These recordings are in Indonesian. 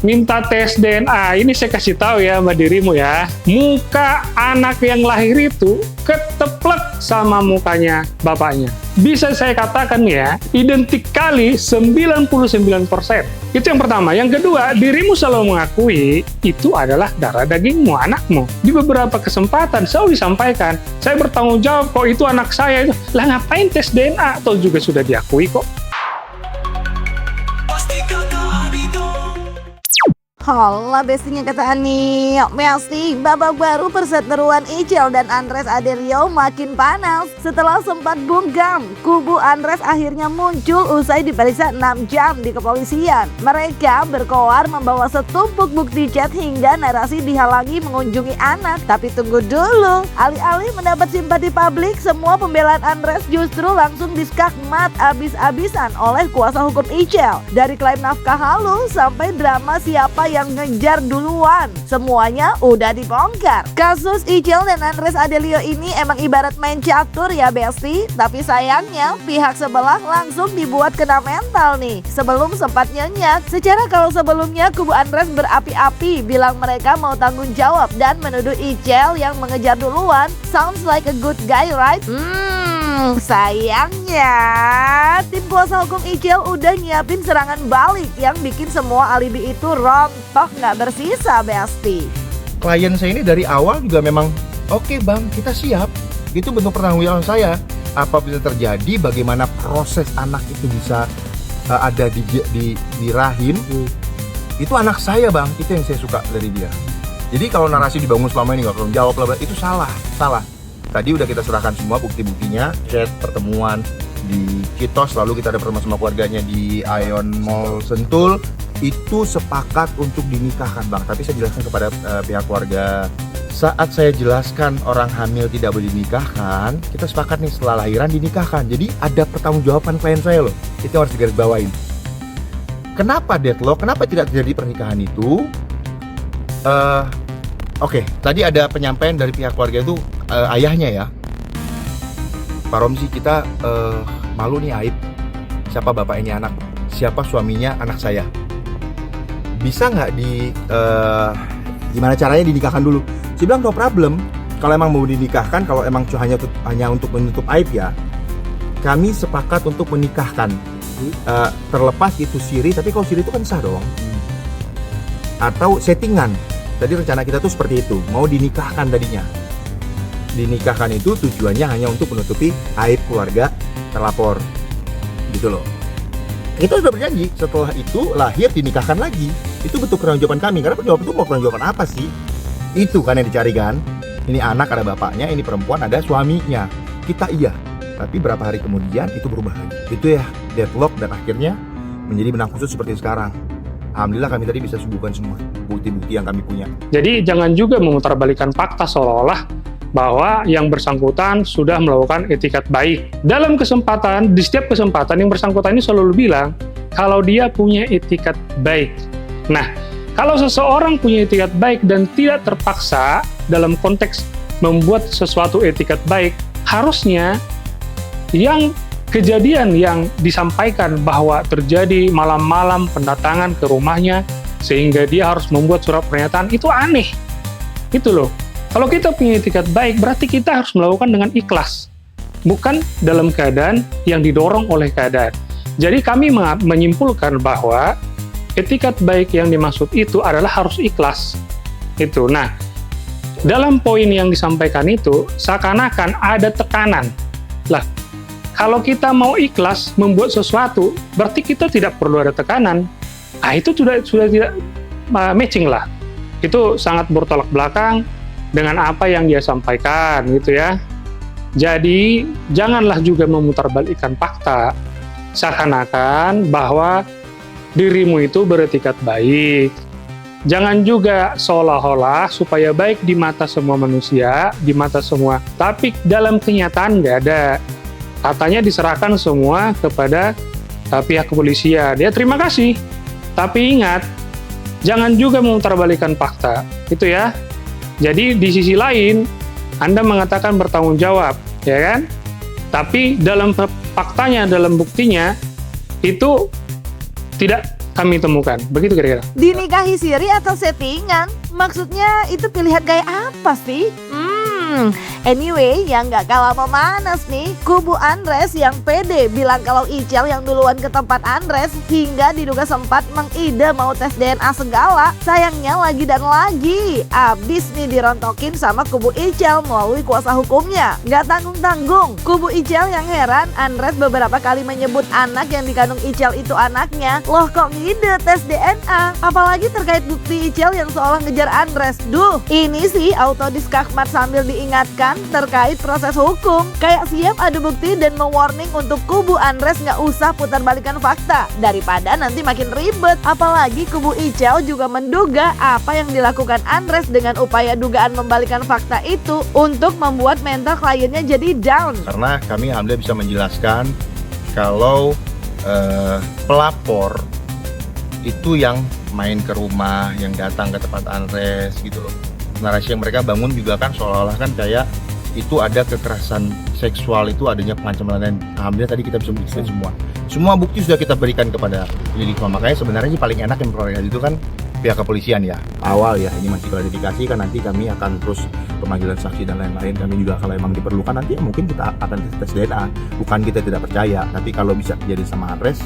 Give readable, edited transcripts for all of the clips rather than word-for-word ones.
minta tes DNA, ini saya kasih tahu ya sama dirimu ya, muka anak yang lahir itu keteplek sama mukanya bapaknya. Bisa saya katakan ya, identik kali 99%. Itu yang pertama. Yang kedua, dirimu selalu mengakui itu adalah darah dagingmu, anakmu. Di beberapa kesempatan selalu disampaikan, saya bertanggung jawab kok itu anak saya. Lah ngapain tes DNA? Atau juga sudah diakui kok. Hola bestinya kata Ani. Mesti babak baru perseteruan Icel dan Andres Adelio makin panas. Setelah sempat bungkam, kubu Andres akhirnya muncul usai diperiksa 6 jam di kepolisian. Mereka berkoar membawa setumpuk bukti chat hingga narasi dihalangi mengunjungi anak. Tapi tunggu dulu, alih-alih mendapat simpati publik, semua pembelaan Andres justru langsung diskakmat abis-abisan oleh kuasa hukum Icel. Dari klaim nafkah halus sampai drama siapa yang ngejar duluan, semuanya udah dibongkar. Kasus Icel dan Andres Adelio ini emang ibarat main catur ya besti. Tapi sayangnya pihak sebelah langsung dibuat kena mental nih sebelum sempat nyenyak. Secara kalau sebelumnya kubu Andres berapi-api bilang mereka mau tanggung jawab dan menuduh Icel yang mengejar duluan. Sounds like a good guy, right? Sayangnya tim kuasa hukum Icel udah nyiapin serangan balik yang bikin semua alibi itu rontok nggak bersisa besti. Klien saya ini dari awal juga memang oke bang, kita siap. Itu bentuk pertanggungjawaban saya. Apa bisa terjadi, bagaimana proses anak itu bisa ada di rahim. Itu anak saya bang, itu yang saya suka dari dia. Jadi kalau narasi dibangun selama ini nggak perlu jawab lah, itu salah. Tadi udah kita serahkan semua bukti-buktinya, chat, pertemuan di Citos, lalu kita ada pertemuan sama keluarganya di Ion Mall Sentul. Itu sepakat untuk dinikahkan bang, tapi saya jelaskan kepada pihak keluarga. Saat saya jelaskan orang hamil tidak boleh dinikahkan, kita sepakat nih setelah lahiran dinikahkan. Jadi ada pertanggungjawaban klien saya loh, itu harus digarisbawain. Kenapa deadlock, kenapa tidak terjadi pernikahan itu? Oke, tadi ada penyampaian dari pihak keluarga itu ayahnya ya, Pak Romzi, kita malu nih aib. Siapa bapak ini anak, siapa suaminya anak saya. Bisa nggak gimana caranya dinikahkan dulu? Saya bilang no problem. Kalau emang mau dinikahkan, kalau emang hanya untuk menutup aib ya, kami sepakat untuk menikahkan. Terlepas itu siri, tapi kalau siri itu kan sah dong. Atau settingan. Tadi rencana kita tuh seperti itu, mau dinikahkan tadinya. Dinikahkan itu tujuannya hanya untuk menutupi aib keluarga terlapor, gitu loh. Kita sudah berjanji, setelah itu lahir dinikahkan lagi. Itu bentuk pertanggungjawaban kami, karena penjawab itu mau pertanggungjawaban apa sih? Itu kan yang dicari kan. Ini anak ada bapaknya, ini perempuan ada suaminya. Kita iya, tapi berapa hari kemudian itu berubah lagi. Itu ya deadlock dan akhirnya menjadi benang khusus seperti sekarang. Alhamdulillah kami tadi bisa suguhkan semua bukti-bukti yang kami punya. Jadi jangan juga memutarbalikkan fakta seolah-olah bahwa yang bersangkutan sudah melakukan etikat baik. Dalam kesempatan, di setiap kesempatan yang bersangkutan ini selalu bilang kalau dia punya etikat baik. Nah, kalau seseorang punya etikat baik dan tidak terpaksa dalam konteks membuat sesuatu etikat baik, harusnya yang kejadian yang disampaikan bahwa terjadi malam-malam pendatangan ke rumahnya sehingga dia harus membuat surat pernyataan, itu aneh. Itu loh. Kalau kita punya etikat baik, berarti kita harus melakukan dengan ikhlas. Bukan dalam keadaan yang didorong oleh keadaan. Jadi kami menyimpulkan bahwa etikat baik yang dimaksud itu adalah harus ikhlas. Itu. Nah, dalam poin yang disampaikan itu, seakan-akan ada tekanan. Lah, kalau kita mau ikhlas membuat sesuatu, berarti kita tidak perlu ada tekanan. Ah, itu sudah tidak matching lah. Itu sangat bertolak belakang dengan apa yang dia sampaikan gitu ya. Jadi janganlah juga memutarbalikkan fakta seakan-akan bahwa dirimu itu beretikat baik. Jangan juga seolah-olah supaya baik di mata semua manusia, di mata semua, tapi dalam kenyataan nggak ada. Katanya diserahkan semua kepada pihak kepolisian. Ya terima kasih, tapi ingat jangan juga memutarbalikkan fakta itu ya. Jadi di sisi lain, Anda mengatakan bertanggung jawab, ya kan? Tapi dalam faktanya, dalam buktinya, itu tidak kami temukan. Begitu kira-kira. Dinikahi siri atau settingan? Maksudnya itu pilihan kayak apa sih? Anyway, yang gak kalah memanas nih, kubu Andres yang pede bilang kalau Icel yang duluan ke tempat Andres hingga diduga sempat mengide mau tes DNA segala. Sayangnya lagi dan lagi, abis nih dirontokin sama kubu Icel melalui kuasa hukumnya. Gak tanggung-tanggung, kubu Icel yang heran Andres beberapa kali menyebut anak yang dikandung Icel itu anaknya. Loh kok ngide tes DNA? Apalagi terkait bukti Icel yang seolah ngejar Andres. Duh, ini sih autodiskakmat sambil diingatkan terkait proses hukum. Kayak siap adu bukti dan mewarning untuk kubu Andres nggak usah putar balikan fakta daripada nanti makin ribet. Apalagi kubu Icel juga menduga apa yang dilakukan Andres dengan upaya dugaan membalikan fakta itu untuk membuat mental kliennya jadi down. Karena kami alhamdulillah bisa menjelaskan kalau pelapor itu yang main ke rumah, yang datang ke tempat Andres gitu loh. Narasi yang mereka bangun juga kan seolah-olah kan kayak itu ada kekerasan seksual, itu adanya pengancaman lain. Alhamdulillah tadi kita bisa buktikan semua bukti sudah kita berikan kepada penyidik. Makanya sebenarnya sih paling enak yang memperoleh itu kan pihak kepolisian ya, awal ya, ini masih klarifikasi kan, nanti kami akan terus pemanggilan saksi dan lain-lain. Kami juga kalau memang diperlukan nanti ya mungkin kita akan tes DNA, bukan kita tidak percaya, tapi kalau bisa terjadi sama Andres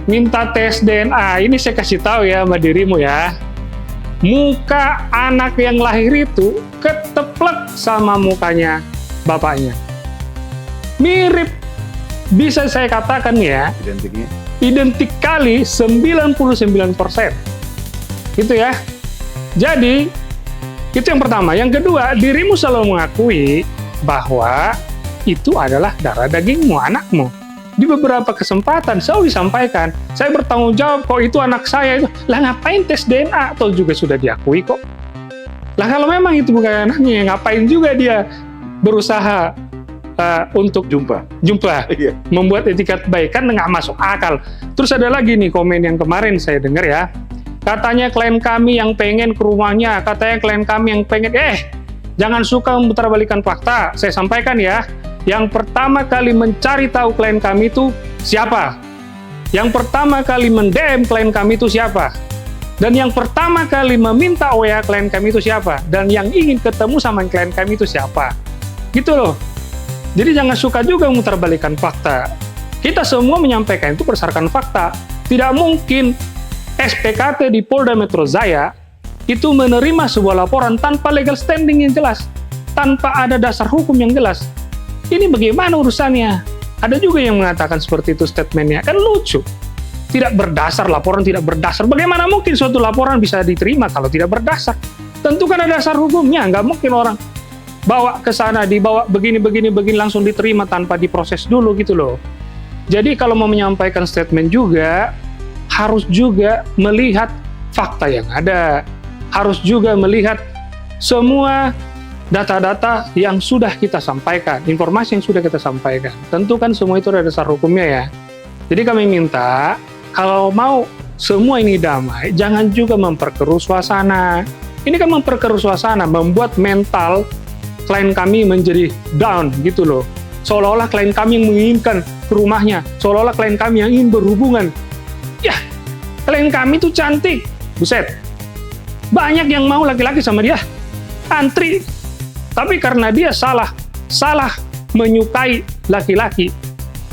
Minta tes DNA, ini saya kasih tahu ya sama dirimu ya. Muka anak yang lahir itu keteplek sama mukanya bapaknya. Mirip, bisa saya katakan ya, identik kali 99%. Gitu ya. Jadi, itu yang pertama. Yang kedua, dirimu selalu mengakui bahwa itu adalah darah dagingmu, anakmu. Di beberapa kesempatan selalu disampaikan, saya bertanggung jawab kok itu anak saya itu. Lah ngapain tes DNA? Atau juga sudah diakui kok. Lah kalau memang itu bukan anaknya, ngapain juga dia berusaha untuk jumpa, membuat etikat baik, kan nggak masuk akal. Terus ada lagi nih komen yang kemarin saya dengar ya, katanya klien kami yang pengen ke rumahnya, katanya klien kami yang pengen, jangan suka memutarbalikan fakta. Saya sampaikan ya, yang pertama kali mencari tahu klien kami itu siapa, yang pertama kali mend-DM klien kami itu siapa, dan yang pertama kali meminta WA klien kami itu siapa, dan yang ingin ketemu sama klien kami itu siapa, gitu loh. Jadi jangan suka juga memutarbalikan fakta. Kita semua menyampaikan itu berdasarkan fakta. Tidak mungkin SPKT di Polda Metro Jaya itu menerima sebuah laporan tanpa legal standing yang jelas, tanpa ada dasar hukum yang jelas. Ini bagaimana urusannya? Ada juga yang mengatakan seperti itu statementnya. Kan lucu. Tidak berdasar, laporan tidak berdasar. Bagaimana mungkin suatu laporan bisa diterima kalau tidak berdasar? Tentu kan ada dasar hukumnya. Nggak mungkin orang bawa ke sana, dibawa begini langsung diterima tanpa diproses dulu gitu loh. Jadi kalau mau menyampaikan statement juga, harus juga melihat fakta yang ada. Harus juga melihat semua data-data yang sudah kita sampaikan, informasi yang sudah kita sampaikan. Tentu kan semua itu ada dasar hukumnya ya. Jadi kami minta, kalau mau semua ini damai, jangan juga memperkeruh suasana. Ini kan memperkeruh suasana, membuat mental klien kami menjadi down gitu loh. Seolah-olah klien kami yang menginginkan ke rumahnya, seolah-olah klien kami yang ingin berhubungan. Ya, klien kami tuh cantik, buset. Banyak yang mau laki-laki sama dia, antri. Tapi karena dia salah menyukai laki-laki,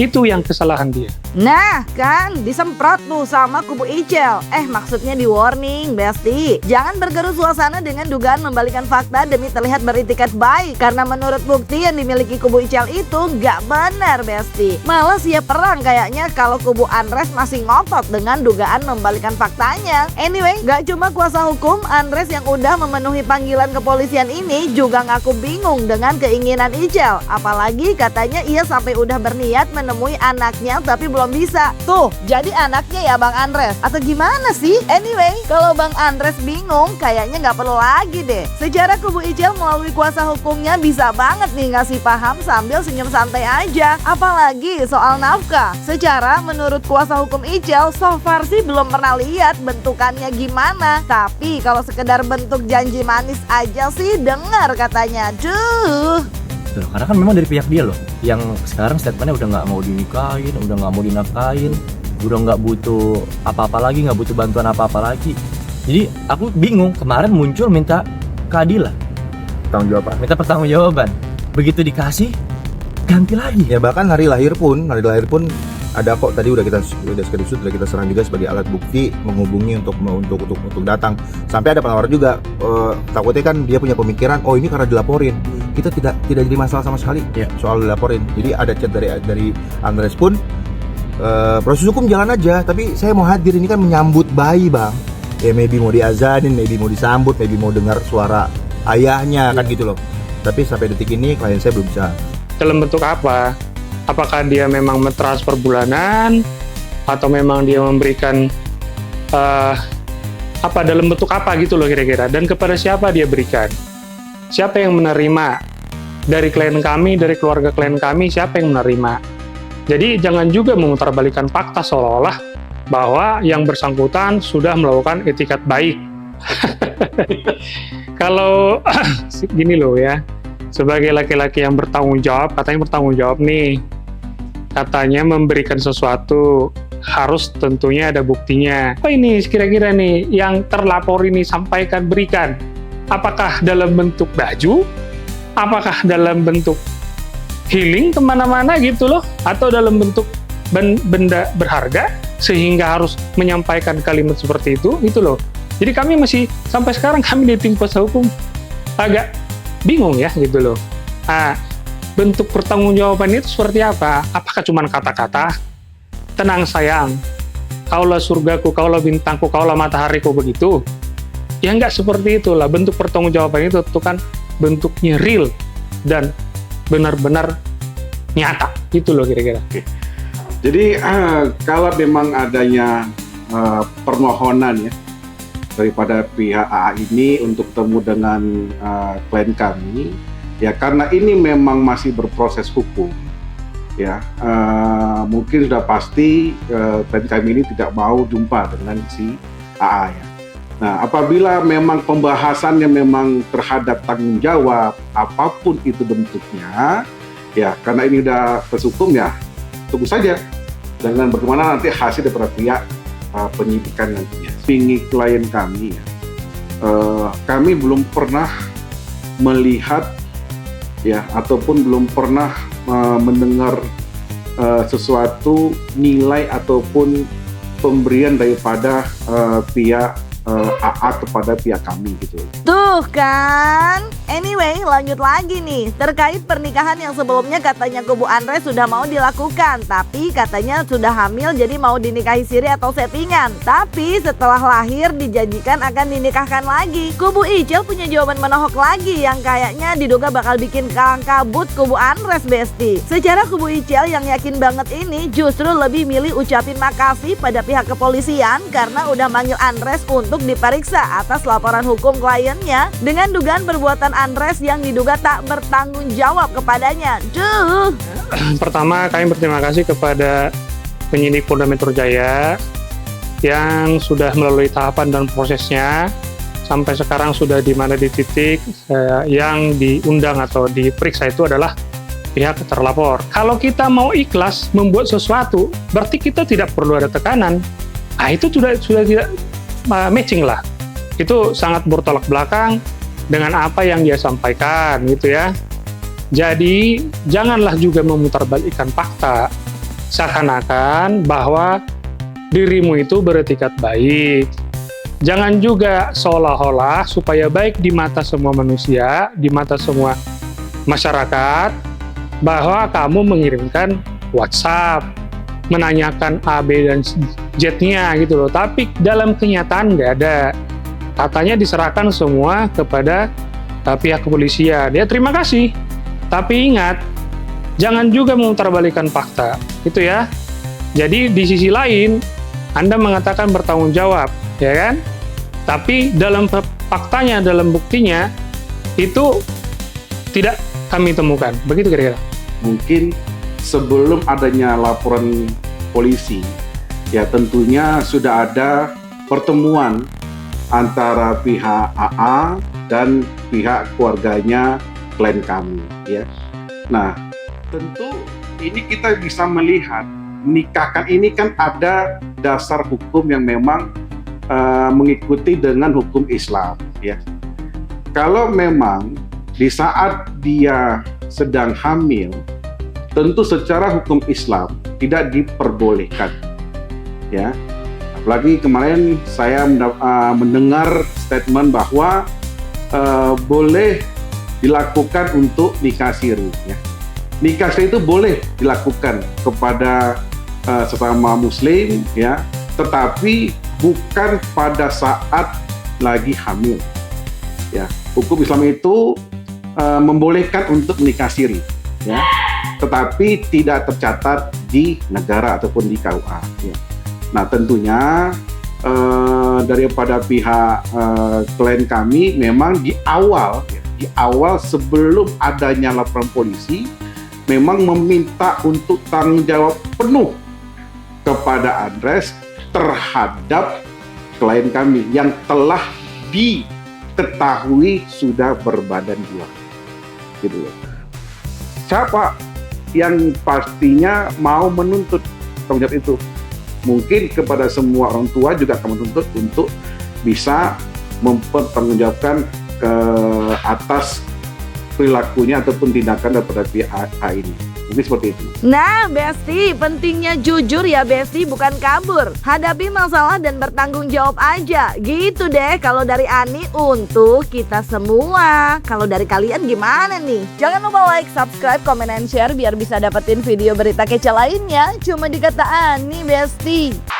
itu yang kesalahan dia. Nah kan disemprot tuh sama kubu Icel. Maksudnya di warning Besti, jangan bergeru suasana dengan dugaan membalikan fakta demi terlihat beritikat baik. Karena menurut bukti yang dimiliki kubu Icel itu nggak benar Besti. Malah siap perang kayaknya kalau kubu Andres masih ngotot dengan dugaan membalikan faktanya. Anyway, nggak cuma kuasa hukum, Andres yang udah memenuhi panggilan kepolisian ini juga ngaku bingung dengan keinginan Icel. Apalagi katanya ia sampai udah berniat menemui anaknya tapi belum bisa. Tuh, jadi anaknya ya Bang Andres atau gimana sih? Anyway, kalau Bang Andres bingung, kayaknya nggak perlu lagi deh. Secara kubu Icel melalui kuasa hukumnya bisa banget nih ngasih paham sambil senyum santai aja. Apalagi soal nafkah. Secara menurut kuasa hukum Icel, so far sih belum pernah lihat bentukannya gimana. Tapi kalau sekedar bentuk janji manis aja sih dengar katanya. Duh. Karena kan memang dari pihak dia loh, yang sekarang statementnya udah nggak mau dinikahin, udah nggak mau dinafkahin. udah nggak butuh apa-apa lagi, nggak butuh bantuan apa-apa lagi. Jadi aku bingung, kemarin muncul minta keadilan, minta pertanggungjawaban. Begitu dikasih, ganti lagi. Ya bahkan hari lahir pun ada kok, tadi udah kita screenshot, udah kita serang juga sebagai alat bukti menghubungi untuk datang. Sampai ada penawar juga, takutnya kan dia punya pemikiran, oh ini karena dilaporin. Kita tidak jadi masalah sama sekali soal dilaporin. Jadi ada chat dari Andres pun, proses hukum jalan aja, tapi saya mau hadir, ini kan menyambut bayi bang. Ya maybe mau diazanin, maybe mau disambut, maybe mau dengar suara ayahnya kan gitu loh. Tapi sampai detik ini klien saya belum bisa. Dalam bentuk apa? Apakah dia memang mentransfer bulanan atau memang dia memberikan dalam bentuk apa gitu loh kira-kira, dan kepada siapa dia berikan, siapa yang menerima dari klien kami, dari keluarga klien kami, siapa yang menerima. Jadi jangan juga memutarbalikkan fakta seolah-olah bahwa yang bersangkutan sudah melakukan etikat baik. Kalau gini loh ya, sebagai laki-laki yang bertanggung jawab, katanya bertanggung jawab nih, katanya memberikan sesuatu, harus tentunya ada buktinya. Apa ini kira-kira nih yang terlapor ini sampaikan, berikan? Apakah dalam bentuk baju? Apakah dalam bentuk healing kemana-mana gitu loh? Atau dalam bentuk benda berharga sehingga harus menyampaikan kalimat seperti itu gitu loh. Jadi kami masih sampai sekarang kami di tim kuasa hukum agak bingung ya gitu loh. Bentuk pertanggungjawaban itu seperti apa? Apakah cuma kata-kata tenang sayang, kaulah surgaku, kaulah bintangku, kaulah matahariku, begitu? Ya nggak seperti itulah. Bentuk pertanggungjawaban itu kan bentuknya real dan benar-benar nyata gitu loh kira-kira. Jadi kalau memang adanya permohonan ya daripada pihak AA ini untuk temu dengan klien kami, ya karena ini memang masih berproses hukum, ya mungkin sudah pasti klien kami ini tidak mau jumpa dengan si AA ya. Nah, apabila memang pembahasannya memang terhadap tanggung jawab apapun itu bentuknya, ya karena ini udah proses hukum ya, tunggu saja dengan bagaimana nanti hasil daripada pihak penyidikan nantinya. Pingi klien kami ya, kami belum pernah melihat ya ataupun belum pernah mendengar sesuatu nilai ataupun pemberian daripada pihak AA kepada pihak kami gitu. Tuh kan. Anyway, lanjut lagi nih. Terkait pernikahan yang sebelumnya katanya kubu Andres sudah mau dilakukan, tapi katanya sudah hamil jadi mau dinikahi siri atau settingan. Tapi setelah lahir dijanjikan akan dinikahkan lagi. Kubu Icel punya jawaban menohok lagi yang kayaknya diduga bakal bikin kalang kabut kubu Andres, Besti. Secara kubu Icel yang yakin banget ini justru lebih milih ucapin makasih pada pihak kepolisian karena udah manggil Andres untuk diperiksa atas laporan hukum kliennya dengan dugaan perbuatan Andres yang diduga tak bertanggung jawab kepadanya. Duh. Pertama, kami berterima kasih kepada penyidik Polda Metro Jaya yang sudah melalui tahapan dan prosesnya sampai sekarang sudah di titik yang diundang atau diperiksa itu adalah pihak terlapor. Kalau kita mau ikhlas membuat sesuatu, berarti kita tidak perlu ada tekanan. Itu sudah tidak matching lah. Itu sangat bertolak belakang dengan apa yang dia sampaikan gitu ya. Jadi janganlah juga memutarbalikkan fakta seakan-akan bahwa dirimu itu beretikat baik. Jangan juga seolah-olah supaya baik di mata semua manusia, di mata semua masyarakat, bahwa kamu mengirimkan WhatsApp menanyakan A, B, dan Z-nya gitu loh. Tapi dalam kenyataan nggak ada. Katanya diserahkan semua kepada pihak kepolisian. Ya terima kasih. Tapi ingat, jangan juga memutarbalikkan fakta. Itu ya. Jadi di sisi lain, Anda mengatakan bertanggung jawab, ya kan? Tapi dalam faktanya, dalam buktinya, itu tidak kami temukan. Begitu kira-kira. Mungkin sebelum adanya laporan polisi, ya tentunya sudah ada pertemuan antara pihak AA dan pihak keluarganya klien kami, ya. Nah, tentu ini kita bisa melihat menikahkan ini kan ada dasar hukum yang memang mengikuti dengan hukum Islam, ya. Kalau memang di saat dia sedang hamil, tentu secara hukum Islam tidak diperbolehkan, ya. Apalagi kemarin saya mendengar statement bahwa boleh dilakukan untuk nikah siri, ya. Nikah siri itu boleh dilakukan kepada sesama Muslim, ya, tetapi bukan pada saat lagi hamil, ya. Hukum Islam itu membolehkan untuk menikah siri, ya, tetapi tidak tercatat di negara ataupun di KUA, ya. Nah, tentunya daripada pihak klien kami memang di awal sebelum adanya laporan polisi memang meminta untuk tanggung jawab penuh kepada Andres terhadap klien kami yang telah diketahui sudah berbadan dua, gitu loh. Siapa yang pastinya mau menuntut tanggung jawab itu? Mungkin kepada semua orang tua juga akan menuntut untuk bisa mempertanggungjawabkan ke atas perilakunya ataupun tindakan daripada pihak A ini. Mungkin seperti itu. Nah, Besti, pentingnya jujur ya Besti, bukan kabur. Hadapi masalah dan bertanggung jawab aja. Gitu deh kalau dari Ani untuk kita semua. Kalau dari kalian gimana nih? Jangan lupa like, subscribe, comment, and share biar bisa dapetin video berita kece lainnya. Cuma di Kata Ani, Besti.